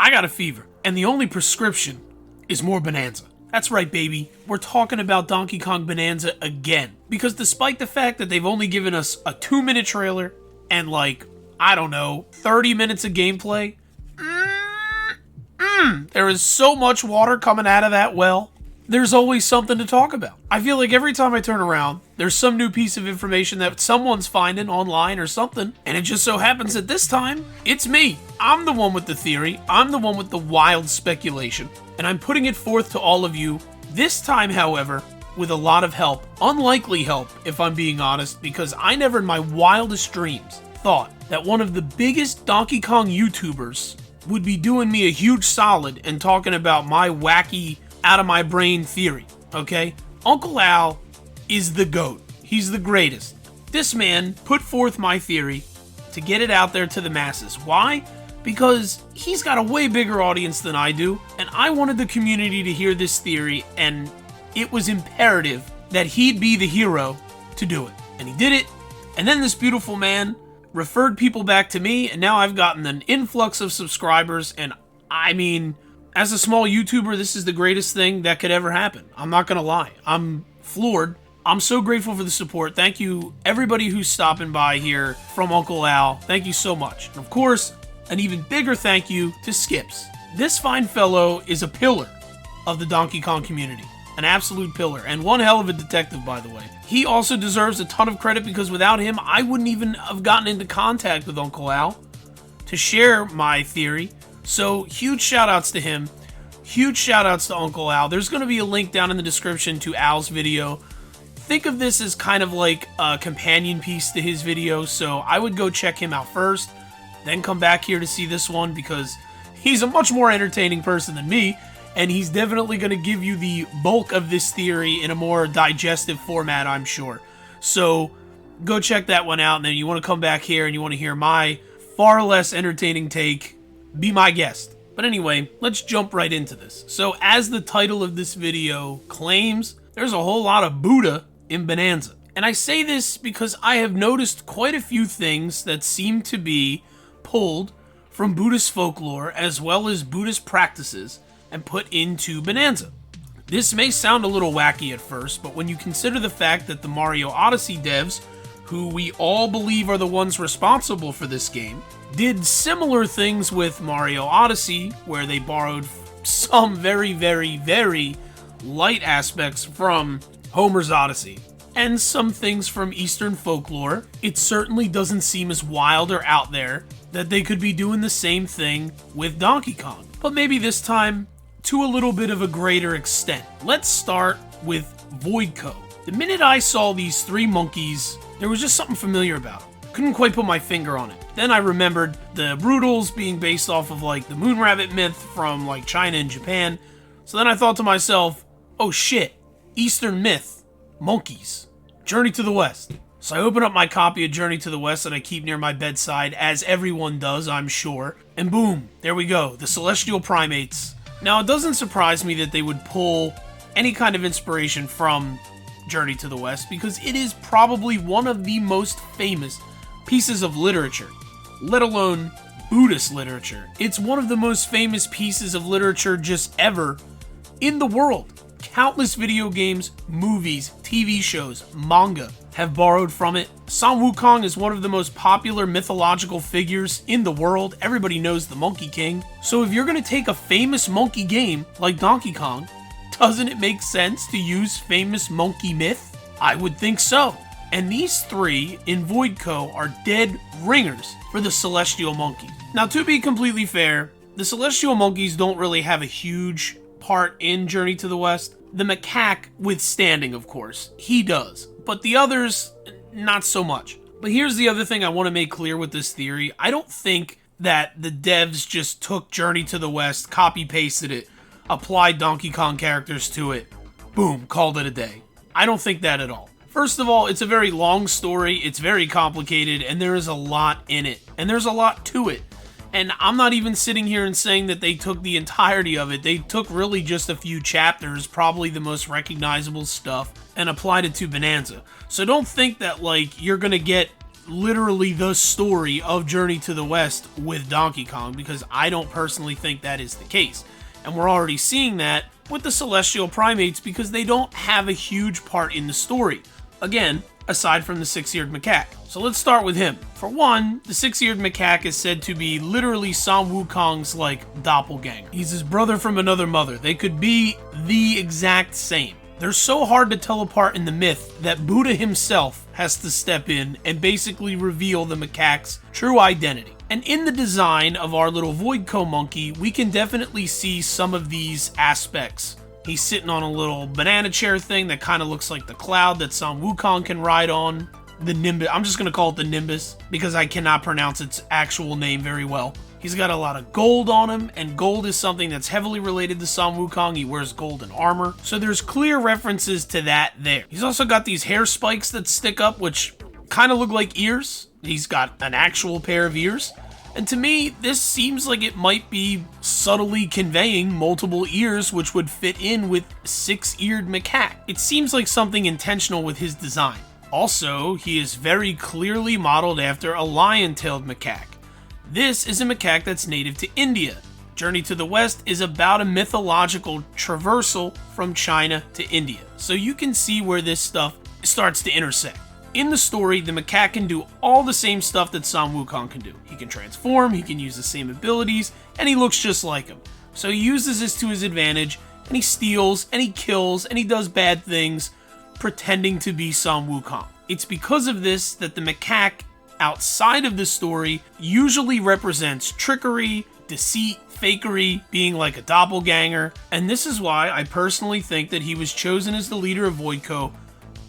I got a fever, and the only prescription is more Bonanza. That's right, baby. We're talking about Donkey Kong Bonanza again. Because despite the fact that they've only given us a 2-minute trailer and like, I don't know, 30 minutes of gameplay, there is so much water coming out of that well. There's always something to talk about. I feel like every time I turn around, there's some new piece of information that someone's finding online or something, and it just so happens that this time, it's me. I'm the one with the theory, I'm the one with the wild speculation, and I'm putting it forth to all of you, this time, however, with a lot of help. Unlikely help, if I'm being honest, because I never in my wildest dreams thought that one of the biggest Donkey Kong YouTubers would be doing me a huge solid and talking about my wacky, out-of-my-brain theory, okay? Uncle Al is the GOAT. He's the greatest. This man put forth my theory to get it out there to the masses. Why? Because he's got a way bigger audience than I do, and I wanted the community to hear this theory, and it was imperative that he'd be the hero to do it. And he did it, and then this beautiful man referred people back to me, and now I've gotten an influx of subscribers, and I mean, as a small YouTuber, this is the greatest thing that could ever happen. I'm not gonna lie. I'm floored. I'm so grateful for the support. Thank you, everybody who's stopping by here from Uncle Al. Thank you so much. And of course, an even bigger thank you to Sxips. This fine fellow is a pillar of the Donkey Kong community. An absolute pillar, and one hell of a detective, by the way. He also deserves a ton of credit because without him, I wouldn't even have gotten into contact with Uncle Al to share my theory. So, huge shout-outs to him. Huge shout-outs to Uncle Al. There's going to be a link down in the description to Al's video. Think of this as kind of like a companion piece to his video, so I would go check him out first, then come back here to see this one because he's a much more entertaining person than me, and he's definitely going to give you the bulk of this theory in a more digestive format, I'm sure. So, go check that one out, and then you want to come back here and you want to hear my far less entertaining take, be my guest. But anyway, let's jump right into this. So, as the title of this video claims, there's a whole lot of Buddha in Bonanza. And I say this because I have noticed quite a few things that seem to be pulled from Buddhist folklore as well as Buddhist practices and put into Bonanza. This may sound a little wacky at first, but when you consider the fact that the Mario Odyssey devs, who we all believe are the ones responsible for this game, did similar things with Mario Odyssey, where they borrowed some very, very, very light aspects from Homer's Odyssey, and some things from Eastern folklore, it certainly doesn't seem as wild or out there that they could be doing the same thing with Donkey Kong. But maybe this time, to a little bit of a greater extent. Let's start with Voidco. The minute I saw these three monkeys, there was just something familiar about it. Couldn't quite put my finger on it. Then I remembered the Broodals being based off of like the moon rabbit myth from like China and Japan. So then I thought to myself, oh shit, Eastern myth, monkeys, Journey to the West. So I open up my copy of Journey to the West that I keep near my bedside, as everyone does, I'm sure. And boom, there we go, the celestial primates. Now, it doesn't surprise me that they would pull any kind of inspiration from Journey to the West, because it is probably one of the most famous pieces of literature, let alone Buddhist literature. It's one of the most famous pieces of literature just ever in the world. Countless video games, movies, TV shows, manga have borrowed from it. San Wukong is one of the most popular mythological figures in the world. Everybody knows the Monkey King. So if you're going to take a famous monkey game like Donkey Kong, doesn't it make sense to use famous monkey myth? I would think so. And these three in Voidco are dead ringers for the Celestial Monkey. Now, to be completely fair, the Celestial Monkeys don't really have a huge part in Journey to the West. The macaque withstanding, of course, he does. But the others, not so much. But here's the other thing I want to make clear with this theory. I don't think that the devs just took Journey to the West, copy-pasted it, applied Donkey Kong characters to it, boom, called it a day. I don't think that at all. First of all, it's a very long story, it's very complicated, and there is a lot in it. And there's a lot to it. And I'm not even sitting here and saying that they took the entirety of it. They took really just a few chapters, probably the most recognizable stuff, and applied it to Bonanza. So don't think that, like, you're gonna get literally the story of Journey to the West with Donkey Kong, because I don't personally think that is the case. And we're already seeing that with the Celestial Primates because they don't have a huge part in the story. Again, aside from the six-eared macaque. So let's start with him. For one, the six-eared macaque is said to be literally Sun Wukong's, like, doppelganger. He's his brother from another mother. They could be the exact same. They're so hard to tell apart in the myth that Buddha himself has to step in and basically reveal the macaque's true identity. And in the design of our little Voidco monkey, we can definitely see some of these aspects. He's sitting on a little banana chair thing that kind of looks like the cloud that Sun Wukong can ride on. The Nimbus, I'm just going to call it the Nimbus because I cannot pronounce its actual name very well. He's got a lot of gold on him, and gold is something that's heavily related to Sun Wukong. He wears golden armor, so there's clear references to that there. He's also got these hair spikes that stick up, which kind of look like ears. He's got an actual pair of ears. And to me, this seems like it might be subtly conveying multiple ears, which would fit in with six-eared macaque. It seems like something intentional with his design. Also, he is very clearly modeled after a lion-tailed macaque. This is a macaque that's native to India. Journey to the West is about a mythological traversal from China to India. So you can see where this stuff starts to intersect. In the story, the macaque can do all the same stuff that Sun Wukong can do. He can transform, he can use the same abilities, and he looks just like him. So he uses this to his advantage, and he steals, and he kills, and he does bad things, pretending to be Sun Wukong. It's because of this that the macaque outside of the story usually represents trickery, deceit, fakery, being like a doppelganger, and this is why I personally think that he was chosen as the leader of Voidco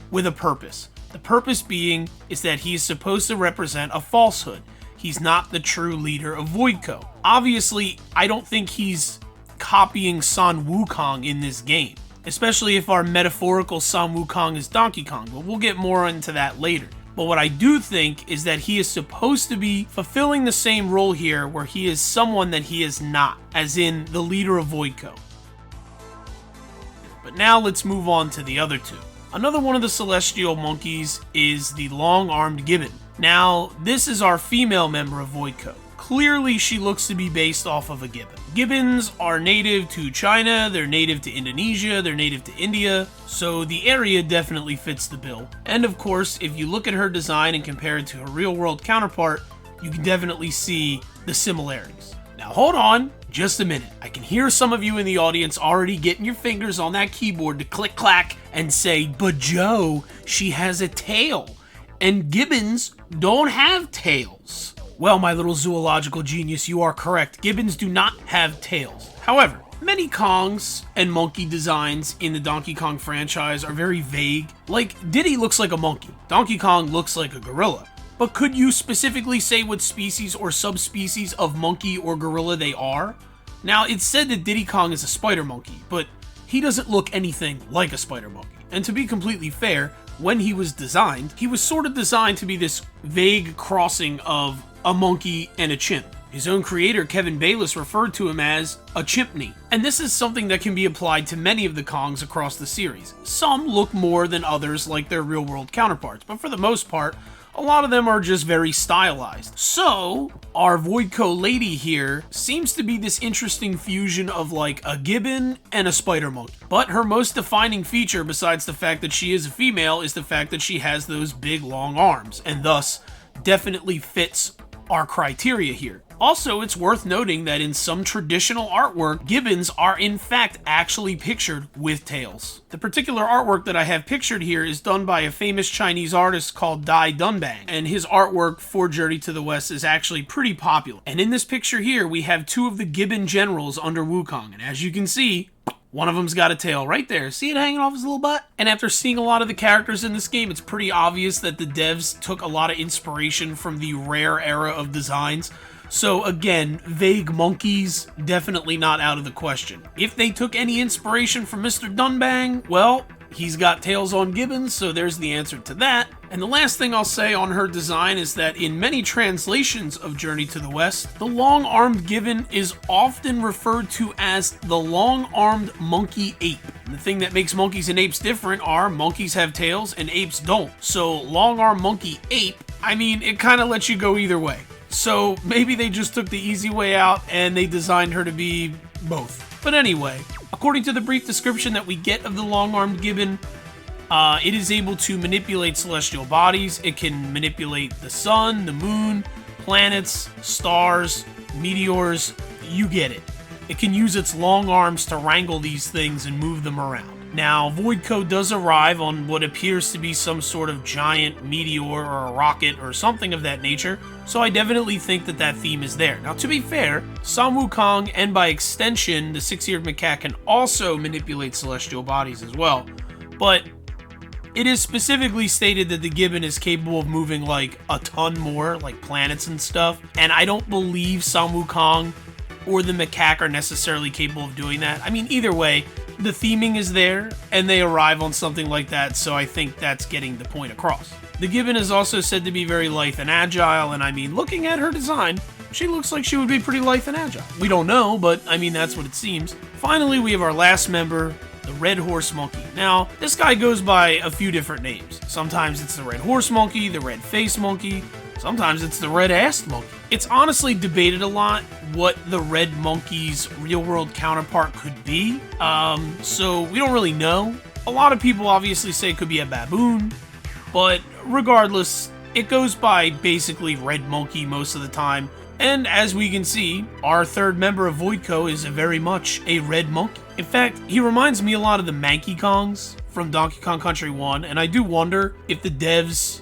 with a purpose. The purpose being is that he is supposed to represent a falsehood. He's not the true leader of Voidco. Obviously, I don't think he's copying Sun Wukong in this game, especially if our metaphorical Sun Wukong is Donkey Kong, but we'll get more into that later. But what I do think is that he is supposed to be fulfilling the same role here where he is someone that he is not, as in the leader of Voidco. But now let's move on to the other two. Another one of the celestial monkeys is the long-armed gibbon. Now, this is our female member of Voidco. Clearly, she looks to be based off of a gibbon. Gibbons are native to China, they're native to Indonesia, they're native to India, so the area definitely fits the bill. And of course, if you look at her design and compare it to her real-world counterpart, you can definitely see the similarities. Now hold on just a minute. I can hear some of you in the audience already getting your fingers on that keyboard to click-clack and say, but Joe, she has a tail, and gibbons don't have tails. Well, my little zoological genius, you are correct. Gibbons do not have tails. However, many Kongs and monkey designs in the Donkey Kong franchise are very vague. Like, Diddy looks like a monkey. Donkey Kong looks like a gorilla. But could you specifically say what species or subspecies of monkey or gorilla they are? Now, it's said that Diddy Kong is a spider monkey, but he doesn't look anything like a spider monkey. And to be completely fair, when he was designed, he was sort of designed to be this vague crossing of a monkey and a chimp. His own creator, Kevin Bayliss, referred to him as a chimpney. And this is something that can be applied to many of the Kongs across the series. Some look more than others like their real-world counterparts, but for the most part, a lot of them are just very stylized. So, our Voidco lady here seems to be this interesting fusion of like a gibbon and a spider monkey. But her most defining feature, besides the fact that she is a female, is the fact that she has those big long arms, and thus definitely fits our criteria here. Also, it's worth noting that in some traditional artwork, gibbons are in fact actually pictured with tails. The particular artwork that I have pictured here is done by a famous Chinese artist called Dai Dunbang, and his artwork for Journey to the West is actually pretty popular. And in this picture here, we have two of the gibbon generals under Wukong, and as you can see, one of them's got a tail right there. See it hanging off his little butt? And after seeing a lot of the characters in this game, it's pretty obvious that the devs took a lot of inspiration from the Rare era of designs. So again, vague monkeys, definitely not out of the question. If they took any inspiration from Mr. Dunbang, well, he's got tails on gibbons, so there's the answer to that. And the last thing I'll say on her design is that in many translations of Journey to the West, the long-armed gibbon is often referred to as the long-armed monkey ape. And the thing that makes monkeys and apes different are monkeys have tails and apes don't. So long-armed monkey ape, I mean, it kind of lets you go either way. So maybe they just took the easy way out and they designed her to be both. But anyway, according to the brief description that we get of the long-armed gibbon, it is able to manipulate celestial bodies. It can manipulate the sun, the moon, planets, stars, meteors. You get it. It can use its long arms to wrangle these things and move them around. Now, Voidco does arrive on what appears to be some sort of giant meteor or a rocket or something of that nature, so I definitely think that that theme is there. Now, to be fair, some Wukong, and by extension, the six-eared macaque, can also manipulate celestial bodies as well, but it is specifically stated that the gibbon is capable of moving like a ton more, like planets and stuff, and I don't believe some Wukong or the macaque are necessarily capable of doing that. I mean, either way, the theming is there, and they arrive on something like that, so I think that's getting the point across. The gibbon is also said to be very lithe and agile, and I mean, looking at her design, she looks like she would be pretty lithe and agile. We don't know, but I mean, that's what it seems. Finally, we have our last member, the Red Horse Monkey. Now, this guy goes by a few different names. Sometimes it's the Red Horse Monkey, the Red Face Monkey, sometimes it's the Red-Assed Monkey. It's honestly debated a lot what the Red Monkey's real-world counterpart could be, so we don't really know. A lot of people obviously say it could be a baboon, but regardless, it goes by basically Red Monkey most of the time, and as we can see, our third member of Voidco is very much a Red Monkey. In fact, he reminds me a lot of the Manky Kongs from Donkey Kong Country 1, and I do wonder if the devs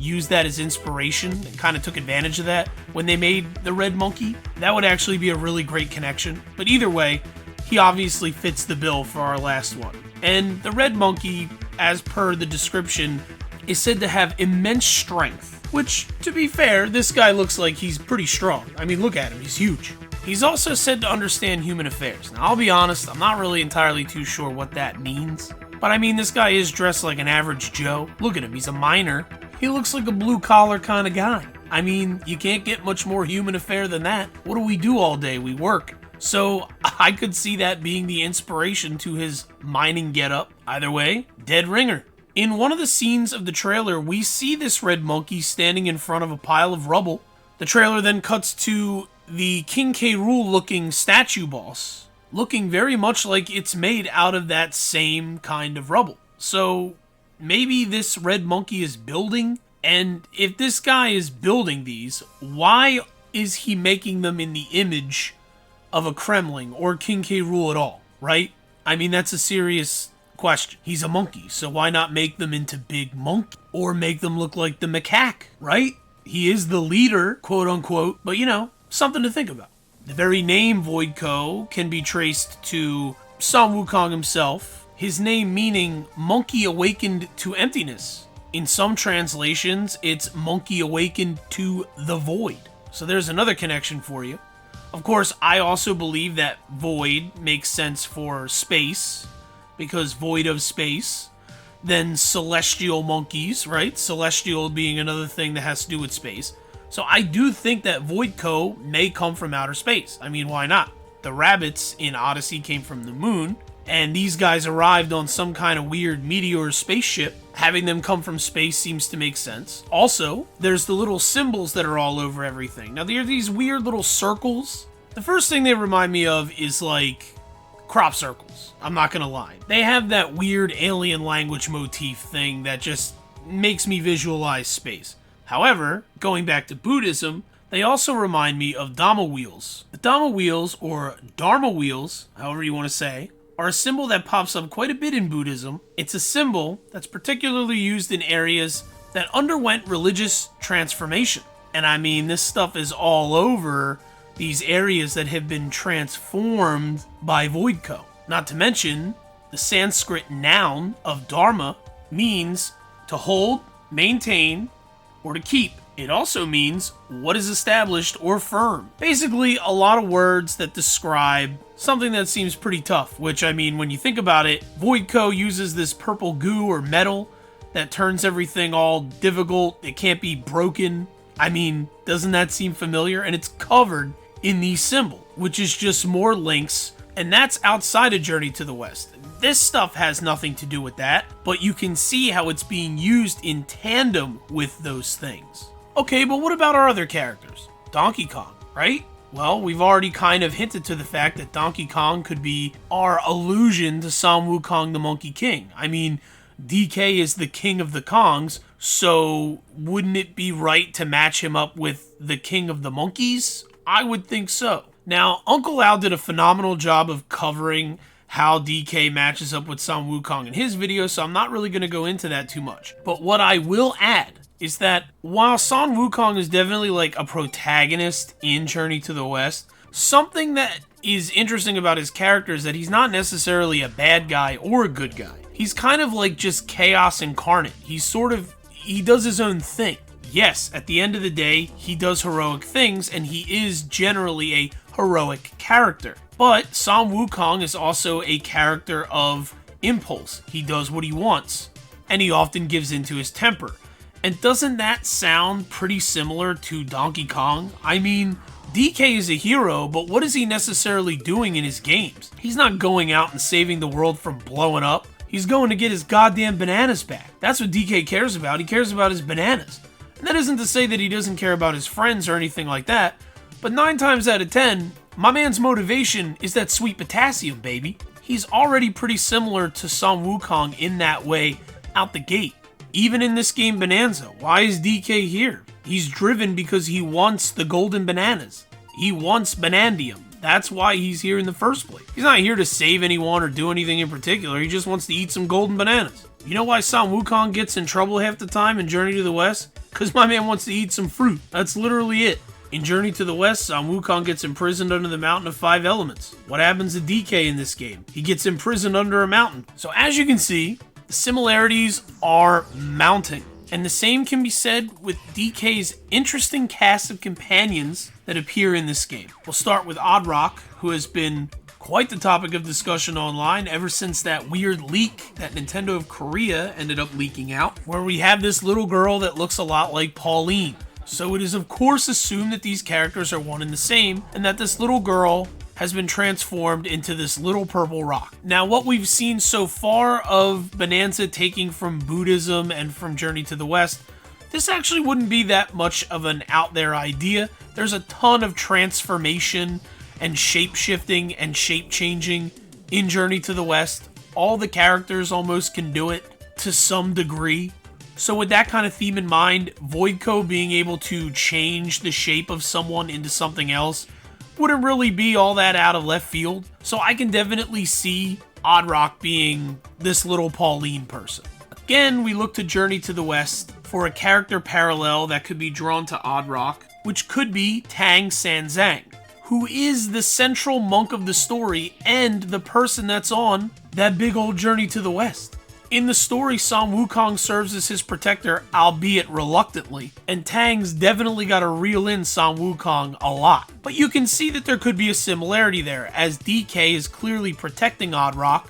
used that as inspiration and kind of took advantage of that when they made the Red Monkey. That would actually be a really great connection. But either way, he obviously fits the bill for our last one. And the Red Monkey, as per the description, is said to have immense strength, which, to be fair, this guy looks like he's pretty strong. I mean, look at him, he's huge. He's also said to understand human affairs. Now, I'll be honest, I'm not really entirely too sure what that means. But I mean, this guy is dressed like an average Joe. Look at him, he's a miner. He looks like a blue-collar kind of guy. I mean, you can't get much more human affair than that. What do we do all day? We work. So I could see that being the inspiration to his mining getup. Either way, dead ringer. In one of the scenes of the trailer, we see this Red Monkey standing in front of a pile of rubble. The trailer then cuts to the King K. Rool looking statue boss, looking very much like it's made out of that same kind of rubble. So maybe this Red Monkey is building, and if this guy is building these, why is he making them in the image of a Kremling or King K. Rool at all, right? I mean, that's a serious question. He's a monkey, so why not make them into big monkey? Or make them look like the macaque, right? He is the leader, quote unquote, but you know, something to think about. The very name Voidco can be traced to Sun Wukong himself, his name meaning monkey awakened to emptiness. In some translations, it's monkey awakened to the void. So there's another connection for you. Of course, I also believe that void makes sense for space, because void of space. Then celestial monkeys, right? Celestial being another thing that has to do with space. So I do think that Voidco may come from outer space. I mean, why not? The rabbits in Odyssey came from the moon, and these guys arrived on some kind of weird meteor spaceship. Having them come from space seems to make sense. Also, there's the little symbols that are all over everything. Now, there are these weird little circles. The first thing they remind me of is like crop circles. I'm not gonna lie. They have that weird alien language motif thing that just makes me visualize space. However, going back to Buddhism, they also remind me of Dhamma wheels. The Dhamma wheels, or Dharma wheels, however you want to say, are a symbol that pops up quite a bit in Buddhism. It's a symbol that's particularly used in areas that underwent religious transformation. And I mean, this stuff is all over these areas that have been transformed by Voidco. Not to mention, the Sanskrit noun of Dharma means to hold, maintain, or to keep. It also means what is established or firm. Basically, a lot of words that describe something that seems pretty tough, which, I mean, when you think about it, Voidco uses this purple goo or metal that turns everything all difficult. It can't be broken. I mean, doesn't that seem familiar? And it's covered in the symbol, which is just more links, and that's outside of Journey to the West. This stuff has nothing to do with that, but you can see how it's being used in tandem with those things. Okay, but what about our other characters? Donkey Kong, right? Well, we've already kind of hinted to the fact that Donkey Kong could be our allusion to San Wukong the Monkey King. I mean, DK is the king of the Kongs, so wouldn't it be right to match him up with the king of the monkeys? I would think so. Now, Uncle Al did a phenomenal job of covering how DK matches up with San Wukong in his video, so I'm not really going to go into that too much. But what I will add is that while San Wukong is definitely like a protagonist in Journey to the West, something that is interesting about his character is that he's not necessarily a bad guy or a good guy. He's kind of like just chaos incarnate. He does his own thing. Yes, at the end of the day, he does heroic things, and he is generally a heroic character. But San Wukong is also a character of impulse. He does what he wants, and he often gives into his temper. And doesn't that sound pretty similar to Donkey Kong? I mean, DK is a hero, but what is he necessarily doing in his games? He's not going out and saving the world from blowing up. He's going to get his goddamn bananas back. That's what DK cares about. He cares about his bananas. And that isn't to say that he doesn't care about his friends or anything like that, but 9 times out of 10, my man's motivation is that sweet potassium, baby. He's already pretty similar to San Wukong in that way out the gate. Even in this game Bonanza, why is DK here? He's driven because he wants the golden bananas. He wants Banandium. That's why he's here in the first place. He's not here to save anyone or do anything in particular. He just wants to eat some golden bananas. You know why San Wukong gets in trouble half the time in Journey to the West? Because my man wants to eat some fruit. That's literally it. In Journey to the West, San Wukong gets imprisoned under the Mountain of 5 Elements. What happens to DK in this game? He gets imprisoned under a mountain. So as you can see, the similarities are mounting. And the same can be said with DK's interesting cast of companions that appear in this game. We'll start with Oddrock, who has been quite the topic of discussion online ever since that weird leak that Nintendo of Korea ended up leaking out, where we have this little girl that looks a lot like Pauline. So it is of course assumed that these characters are one and the same, and that this little girl has been transformed into this little purple rock. Now, what we've seen so far of Bonanza taking from Buddhism and from Journey to the West, this actually wouldn't be that much of an out there idea. There's a ton of transformation and shape-shifting and shape-changing in Journey to the West. All the characters almost can do it to some degree. So with that kind of theme in mind, Voidco being able to change the shape of someone into something else wouldn't really be all that out of left field. So I can definitely see Oddrock being this little Pauline person. Again, we look to Journey to the West for a character parallel that could be drawn to Oddrock, which could be Tang Sanzang, who is the central monk of the story and the person that's on that big old journey to the West. In the story, San Wukong serves as his protector, albeit reluctantly, and Tang's definitely got to reel in San Wukong a lot. But you can see that there could be a similarity there, as DK is clearly protecting Oddrock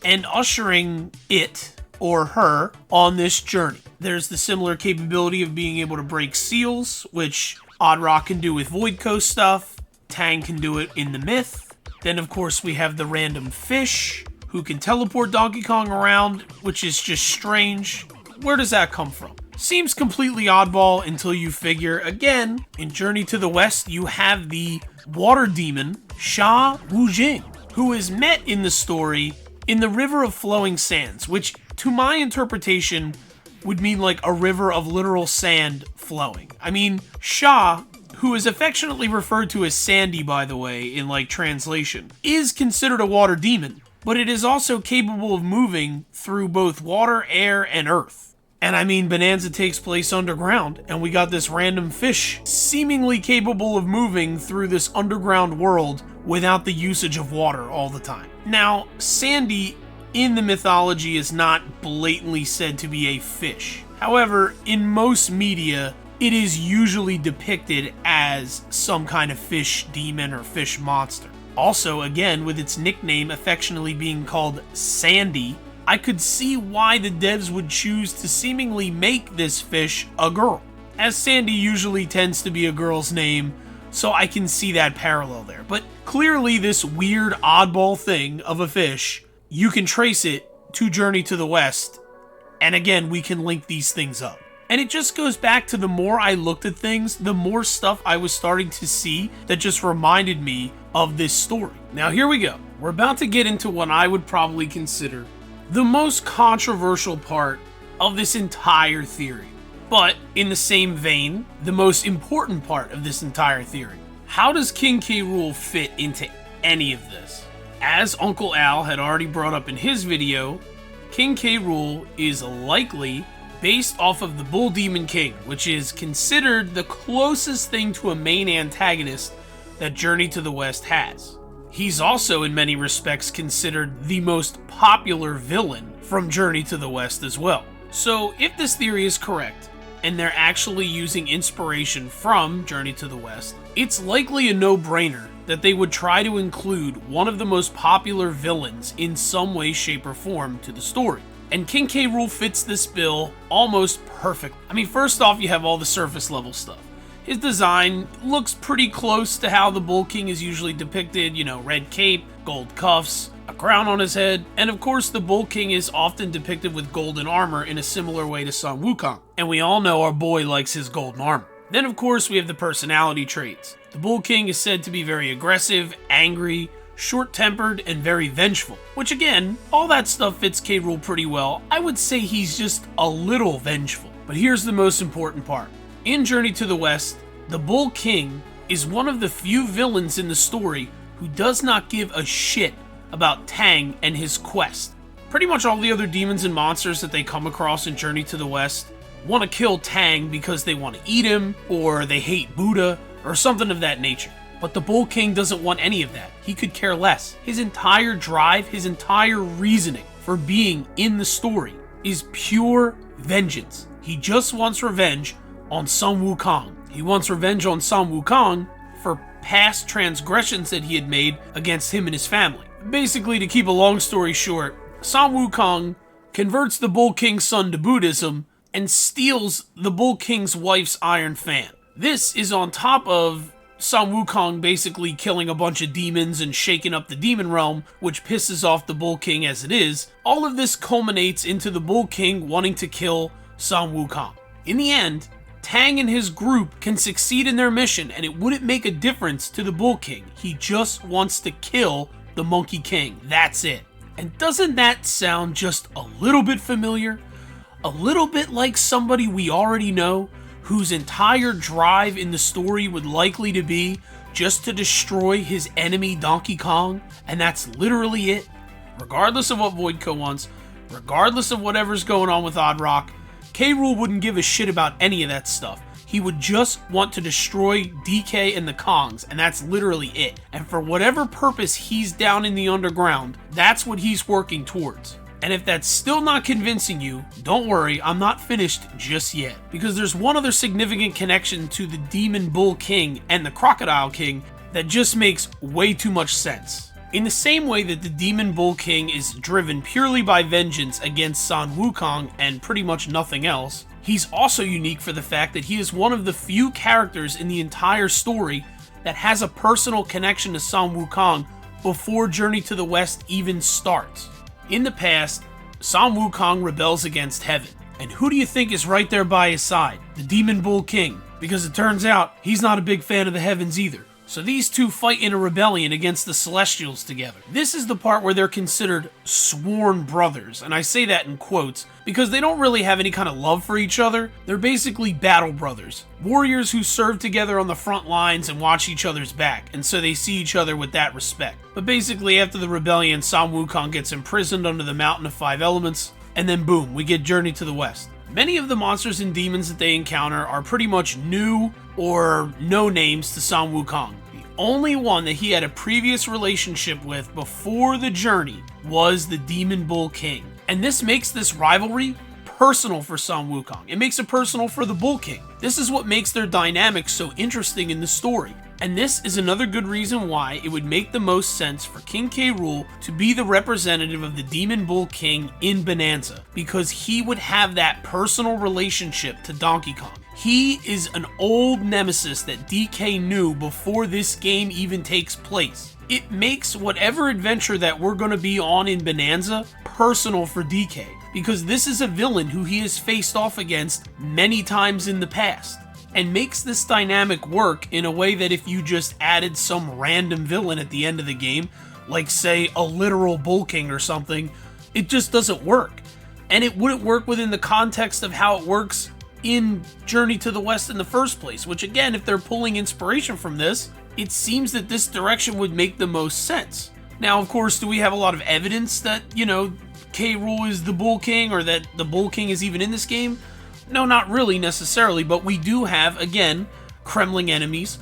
and ushering it, or her, on this journey. There's the similar capability of being able to break seals, which Oddrock can do with Voidco stuff, Tang can do it in the myth. Then of course we have the random fish, who can teleport Donkey Kong around, which is just strange. Where does that come from? Seems completely oddball until you figure, again, in Journey to the West, you have the water demon, Sha Wujing, who is met in the story in the River of Flowing Sands, which, to my interpretation, would mean like a river of literal sand flowing. I mean, Sha, who is affectionately referred to as Sandy, by the way, in like translation, is considered a water demon, but it is also capable of moving through both water, air, and earth. And I mean, Bonanza takes place underground, and we got this random fish seemingly capable of moving through this underground world without the usage of water all the time. Now, Sandy in the mythology is not blatantly said to be a fish. However, in most media, it is usually depicted as some kind of fish demon or fish monster. Also, again, with its nickname affectionately being called Sandy, I could see why the devs would choose to seemingly make this fish a girl, as Sandy usually tends to be a girl's name, so I can see that parallel there. But clearly this weird oddball thing of a fish, you can trace it to Journey to the West, and again, we can link these things up. And it just goes back to the more I looked at things, the more stuff I was starting to see that just reminded me of this story. Now here we go. We're about to get into what I would probably consider the most controversial part of this entire theory. But in the same vein, the most important part of this entire theory. How does King K. Rool fit into any of this? As Uncle Al had already brought up in his video, King K. Rool is likely based off of the Bull Demon King, which is considered the closest thing to a main antagonist that Journey to the West has. He's also in many respects considered the most popular villain from Journey to the West as well. So if this theory is correct, and they're actually using inspiration from Journey to the West, it's likely a no-brainer that they would try to include one of the most popular villains in some way, shape, or form to the story. And King K. Rool fits this bill almost perfect. I mean, first off, you have all the surface level stuff. His design looks pretty close to how the Bull King is usually depicted, you know, red cape, gold cuffs, a crown on his head, and of course the Bull King is often depicted with golden armor in a similar way to Sun Wukong. And we all know our boy likes his golden armor. Then of course we have the personality traits. The Bull King is said to be very aggressive, angry, short-tempered, and very vengeful. Which again, all that stuff fits K. Rool pretty well. I would say he's just a little vengeful. But here's the most important part. In Journey to the West, the Bull King is one of the few villains in the story who does not give a shit about Tang and his quest. Pretty much all the other demons and monsters that they come across in Journey to the West want to kill Tang because they want to eat him, or they hate Buddha, or something of that nature. But the Bull King doesn't want any of that. He could care less. His entire drive, his entire reasoning for being in the story is pure vengeance. He just wants revenge on Sun Wukong. He wants revenge on Sun Wukong for past transgressions that he had made against him and his family. Basically, to keep a long story short, Sun Wukong converts the Bull King's son to Buddhism and steals the Bull King's wife's iron fan. This is on top of Sun Wukong basically killing a bunch of demons and shaking up the demon realm, which pisses off the Bull King as it is. All of this culminates into the Bull King wanting to kill Sun Wukong. In the end, Tang and his group can succeed in their mission, and it wouldn't make a difference to the Bull King. He just wants to kill the Monkey King. That's it. And doesn't that sound just a little bit familiar? A little bit like somebody we already know, whose entire drive in the story would likely to be just to destroy his enemy Donkey Kong, and that's literally it. Regardless of what Voidco wants, regardless of whatever's going on with Odd Rock, K. Rool wouldn't give a shit about any of that stuff. He would just want to destroy DK and the Kongs, and that's literally it. And for whatever purpose he's down in the underground, that's what he's working towards. And if that's still not convincing you, don't worry, I'm not finished just yet. Because there's one other significant connection to the Demon Bull King and the Crocodile King that just makes way too much sense. In the same way that the Demon Bull King is driven purely by vengeance against Sun Wukong and pretty much nothing else, he's also unique for the fact that he is one of the few characters in the entire story that has a personal connection to Sun Wukong before Journey to the West even starts. In the past, Sun Wukong rebels against heaven. And who do you think is right there by his side? The Demon Bull King. Because it turns out, he's not a big fan of the heavens either. So these two fight in a rebellion against the Celestials together. This is the part where they're considered sworn brothers, and I say that in quotes because they don't really have any kind of love for each other. They're basically battle brothers. Warriors who serve together on the front lines and watch each other's back, and so they see each other with that respect. But basically after the rebellion, Sun Wukong gets imprisoned under the Mountain of Five Elements, and then boom, we get Journey to the West. Many of the monsters and demons that they encounter are pretty much new or no names to Sun Wukong. The only one that he had a previous relationship with before the journey was the Demon Bull King. And this makes this rivalry personal for Sun Wukong. It makes it personal for the Bull King. This is what makes their dynamic so interesting in the story. And this is another good reason why it would make the most sense for King K. Rool to be the representative of the Demon Bull King in Bonanza, because he would have that personal relationship to Donkey Kong. He is an old nemesis that DK knew before this game even takes place. It makes whatever adventure that we're going to be on in Bonanza personal for DK, because this is a villain who he has faced off against many times in the past, and makes this dynamic work in a way that if you just added some random villain at the end of the game, like say a literal Bull King or something, it just doesn't work. And it wouldn't work within the context of how it works in Journey to the West in the first place, which again, if they're pulling inspiration from this, it seems that this direction would make the most sense. Now, of course, do we have a lot of evidence that, K. Rool is the Bull King, or that the Bull King is even in this game? No, not really necessarily, but we do have, again, Kremling enemies,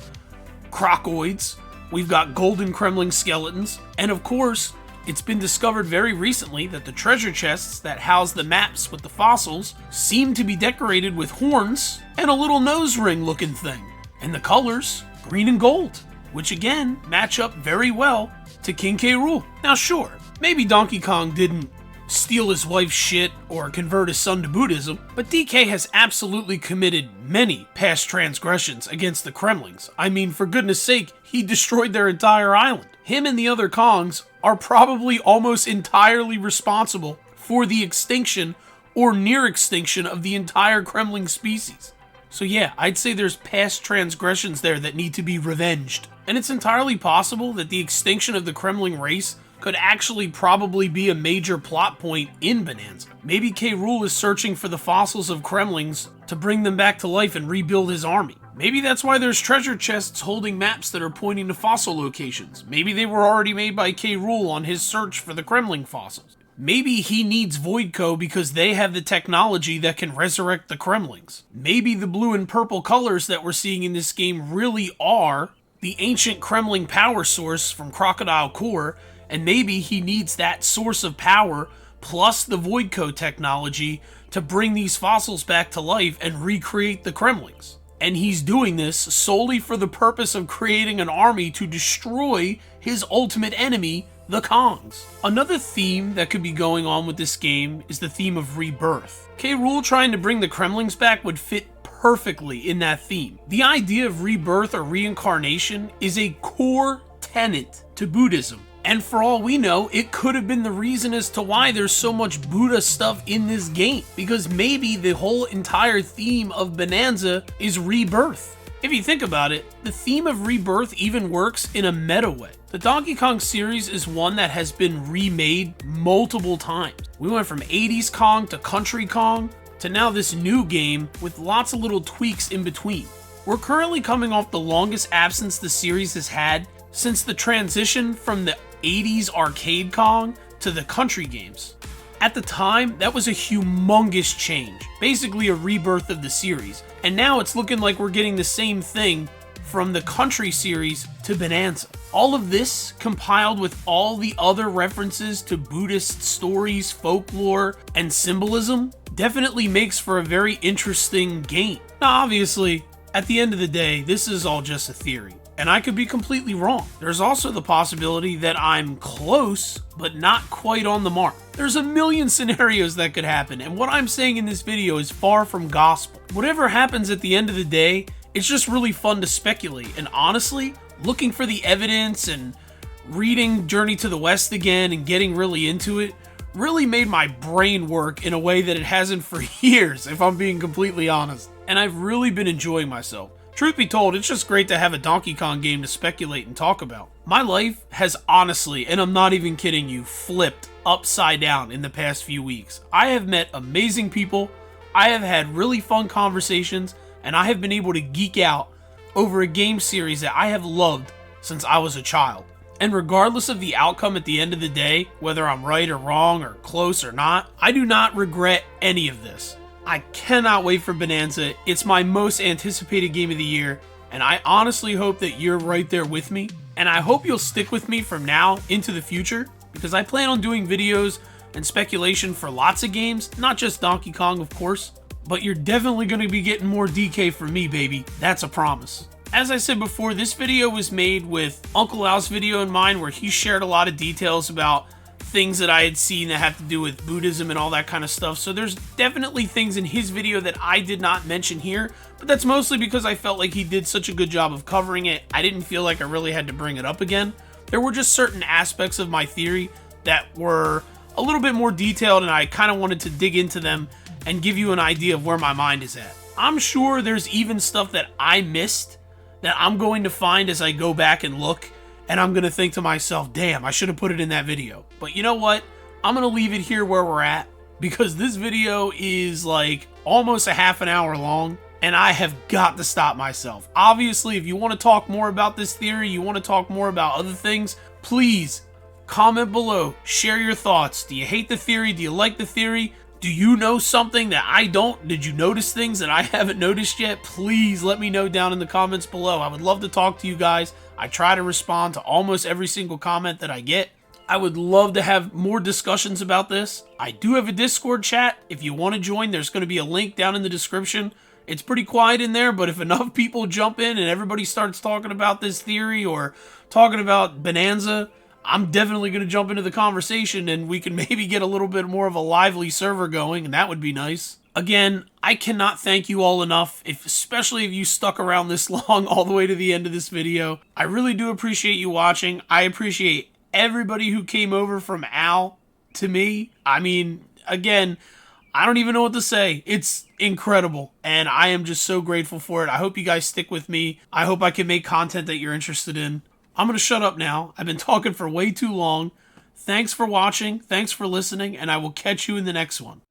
Crocoids, we've got golden Kremling skeletons, and of course, it's been discovered very recently that the treasure chests that house the maps with the fossils seem to be decorated with horns and a little nose ring looking thing, and the colors, green and gold, which again, match up very well to King K. Rool. Now sure, maybe Donkey Kong didn't steal his wife's shit or convert his son to Buddhism, but DK has absolutely committed many past transgressions against the Kremlings. I mean, for goodness sake, he destroyed their entire island. Him and the other Kongs are probably almost entirely responsible for the extinction or near extinction of the entire Kremling species. So yeah, I'd say there's past transgressions there that need to be revenged. And it's entirely possible that the extinction of the Kremling race could actually probably be a major plot point in Bonanza. Maybe K. Rool is searching for the fossils of Kremlings to bring them back to life and rebuild his army. Maybe that's why there's treasure chests holding maps that are pointing to fossil locations. Maybe they were already made by K. Rool on his search for the Kremling fossils. Maybe he needs Voidco because they have the technology that can resurrect the Kremlings. Maybe the blue and purple colors that we're seeing in this game really are the ancient Kremling power source from Crocodile Core, and maybe he needs that source of power plus the Voidco technology to bring these fossils back to life and recreate the Kremlings. And he's doing this solely for the purpose of creating an army to destroy his ultimate enemy, the Kongs. Another theme that could be going on with this game is the theme of rebirth. K. Rool trying to bring the Kremlings back would fit perfectly in that theme. The idea of rebirth or reincarnation is a core tenet to Buddhism. And for all we know, it could have been the reason as to why there's so much Buddha stuff in this game. Because maybe the whole entire theme of Bonanza is rebirth. If you think about it, the theme of rebirth even works in a meta way. The Donkey Kong series is one that has been remade multiple times. We went from 80s Kong to Country Kong to now this new game with lots of little tweaks in between. We're currently coming off the longest absence the series has had since the transition from the 80s arcade Kong to the country games. At the time, that was a humongous change, basically a rebirth of the series, and now it's looking like we're getting the same thing from the country series to Bonanza. All of this, compiled with all the other references to Buddhist stories, folklore, and symbolism, definitely makes for a very interesting game. Now obviously, at the end of the day, this is all just a theory, and I could be completely wrong. There's also the possibility that I'm close, but not quite on the mark. There's a million scenarios that could happen, and what I'm saying in this video is far from gospel. Whatever happens at the end of the day, it's just really fun to speculate, and honestly, looking for the evidence and reading Journey to the West again and getting really into it really made my brain work in a way that it hasn't for years, if I'm being completely honest. And I've really been enjoying myself. Truth be told, it's just great to have a Donkey Kong game to speculate and talk about. My life has honestly, and I'm not even kidding you, flipped upside down in the past few weeks. I have met amazing people, I have had really fun conversations, and I have been able to geek out over a game series that I have loved since I was a child. And regardless of the outcome at the end of the day, whether I'm right or wrong or close or not, I do not regret any of this. I cannot wait for Bonanza. It's my most anticipated game of the year, and I honestly hope that you're right there with me. And I hope you'll stick with me from now into the future, because I plan on doing videos and speculation for lots of games, not just Donkey Kong, of course. But you're definitely going to be getting more DK from me, baby. That's a promise. As I said before, this video was made with Uncle Al's video in mind, where he shared a lot of details about things that I had seen that have to do with Buddhism and all that kind of stuff. So there's definitely things in his video that I did not mention here, but that's mostly because I felt like he did such a good job of covering it. I didn't feel like I really had to bring it up again. There were just certain aspects of my theory that were a little bit more detailed, and I kind of wanted to dig into them and give you an idea of where my mind is at. I'm sure there's even stuff that I missed that I'm going to find as I go back and look, and I'm going to think to myself, damn, I should have put it in that video. But you know what? I'm going to leave it here where we're at, because this video is like almost a half an hour long, and I have got to stop myself. Obviously, if you want to talk more about this theory, you want to talk more about other things, please comment below, share your thoughts. Do you hate the theory? Do you like the theory? Do you know something that I don't? Did you notice things that I haven't noticed yet? Please let me know down in the comments below. I would love to talk to you guys. I try to respond to almost every single comment that I get. I would love to have more discussions about this. I do have a Discord chat. If you want to join, there's going to be a link down in the description. It's pretty quiet in there, but if enough people jump in and everybody starts talking about this theory or talking about Bonanza, I'm definitely going to jump into the conversation, and we can maybe get a little bit more of a lively server going, and that would be nice. Again, I cannot thank you all enough, especially if you stuck around this long all the way to the end of this video. I really do appreciate you watching. I appreciate everybody who came over from Al to me. I mean, again, I don't even know what to say. It's incredible, and I am just so grateful for it. I hope you guys stick with me. I hope I can make content that you're interested in. I'm going to shut up now. I've been talking for way too long. Thanks for watching. Thanks for listening, and I will catch you in the next one.